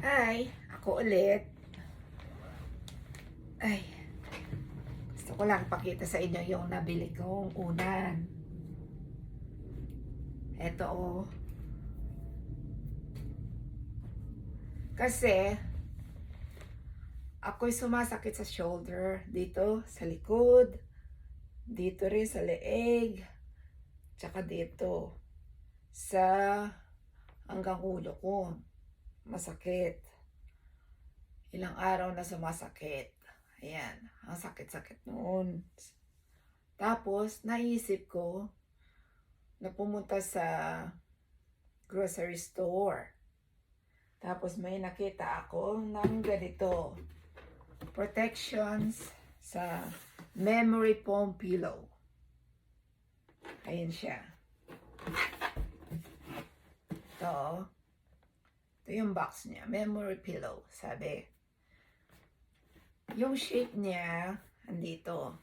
Hi, ako ulit. Ay, gusto ko lang pakita sa inyo yung nabili kong unan. Eto oh. Kasi, ako'y sumasakit sa shoulder. Dito, sa likod. Dito rin sa leeg. Tsaka dito. Sa hanggang ulo ko. Masakit. Ilang araw na sumasakit. Ayan, ang sakit-sakit noon. Tapos, naisip ko na pumunta sa grocery store. Tapos may nakita ako ng ganito. Protections sa memory foam pillow. Ayan siya. Ito. Ito yung box niya. Memory pillow. Sabi. Yung shape niya, andito.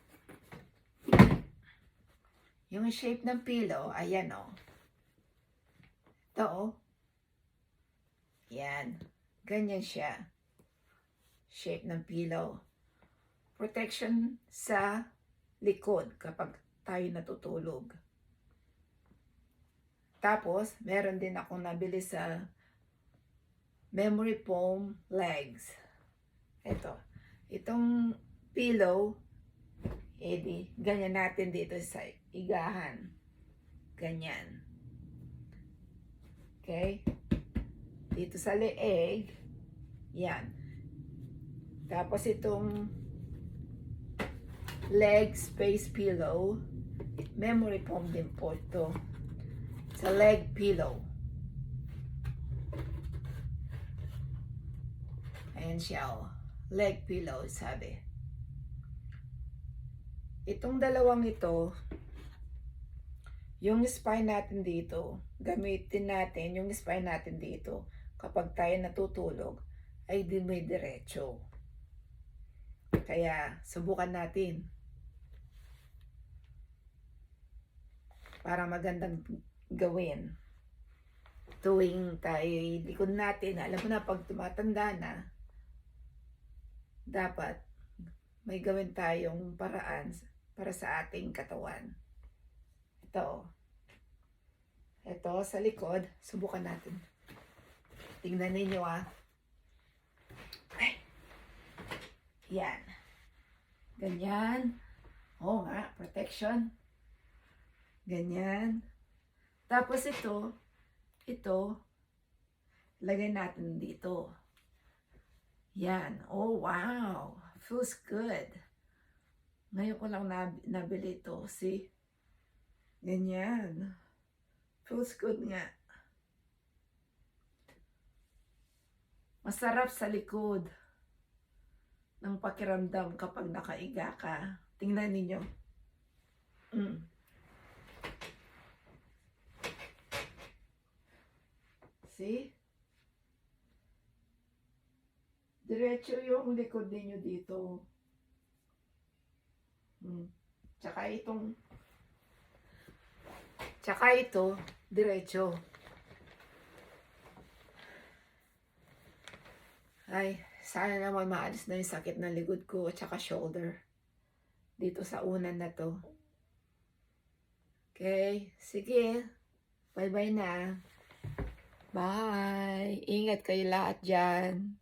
Yung shape ng pillow, ayan o. Ito o. Yan. Ganyan siya. Shape ng pillow. Protection sa likod kapag tayo natutulog. Tapos, meron din akong nabili sa memory foam legs. Ito. Itong pillow, edi, ganyan natin dito sa igahan. Ganyan. Okay? Dito sa leeg, yan. Tapos itong leg space pillow, memory foam din po ito. Sa leg pillow. Ayan siya o. Leg pillow, sabi. Itong dalawang ito, yung spine natin dito, gamitin natin yung spine natin dito kapag tayo natutulog ay di may diretso. Kaya subukan natin para magandang gawin tuwing tayo likod natin. Alam mo na, pag tumatanda na, dapat may gawin tayong paraan para sa ating katawan. Ito sa likod, subukan natin. Tingnan ninyo ah. Ay. Yan. Ganyan. Oo nga, protection. Ganyan. Tapos ito, lagay natin dito. Yan. Oh, wow. Feels good. Ngayon ko lang nabili ito. See? Ganyan. Feels good nga. Masarap sa likod ng pakiramdam kapag nakaiga ka. Tingnan ninyo. See? Diretso yung likod ninyo dito. Tsaka ito, diretso. Ay, sana naman maalis na yung sakit ng likod ko at saka shoulder. Dito sa unan na to. Okay, sige. Bye-bye na. Bye! Ingat kayo lahat dyan.